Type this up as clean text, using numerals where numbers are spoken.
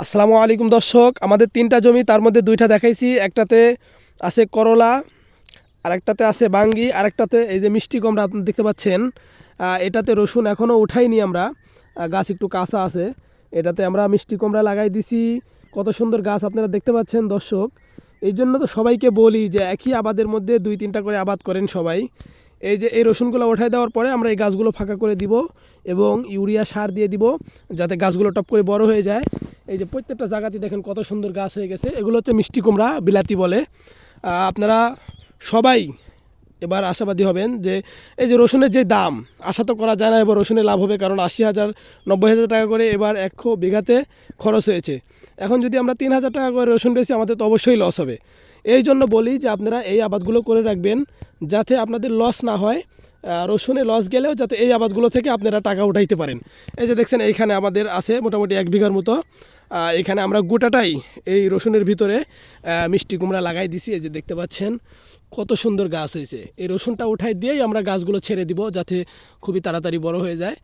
আসসালামু আলাইকুম দর্শক, আমাদের ৩টা জমি, তার মধ্যে ২টা দেখাইছি। একটাতে আছে করলা, আরেকটাতে আছে বাঙ্গি, আরেকটাতে এই যে মিষ্টি কুমড়া আপনারা দেখতে পাচ্ছেন। এটাতে রসুন এখনও উঠাইনি আমরা, গাছ একটু কাঁচা আছে। এটাতে আমরা মিষ্টি কুমড়া লাগাই দিছি। কত সুন্দর গাছ আপনারা দেখতে পাচ্ছেন দর্শক। এই জন্য তো সবাইকে বলি যে একই আবাদের মধ্যে ২-৩টা করে আবাদ করেন সবাই। এই যে এই রসুনগুলো উঠাই দেওয়ার পরে আমরা এই গাছগুলো ফাঁকা করে দিব এবং ইউরিয়া সার দিয়ে দিব, যাতে গাছগুলো টপ করে বড় হয়ে যায়। এই যে প্রত্যেকটা জায়গাতে দেখেন কত সুন্দর গাছ হয়ে গেছে। এগুলো হচ্ছে মিষ্টি কুমড়া, বিলাতি বলে। আপনারা সবাই এবার আশাবাদী হবেন যে এই যে রসুনের যে দাম, আশা তো করা যায় না এবার রসুনে লাভ হবে, কারণ ৮০,০০০ ৯০,০০০ টাকা করে এবার ১ বিঘাতে খরচ হয়েছে। এখন যদি আমরা ৩,০০০ টাকা করে রসুন বেশি, আমাদের তো অবশ্যই লস হবে। এই জন্য বলি যে আপনারা এই আবাদগুলো করে রাখবেন, যাতে আপনাদের লস না হয়। রসুনে লস গেলেও যাতে এই আবাদগুলো থেকে আপনারা টাকা উঠাইতে পারেন। এই যে দেখছেন এইখানে আমাদের আছে মোটামুটি ১ বিঘার মতো। এখানে আমরা গোটাটাই এই রসুনের ভিতরে মিষ্টি কুমড়া লাগাই দিছি। এই যে দেখতে পাচ্ছেন কত সুন্দর গাছ হয়েছে। এই রসুনটা উঠাই দিয়েই আমরা গাছগুলো ছেড়ে দিব, যাতে খুবই তাড়াতাড়ি বড় হয়ে যায়।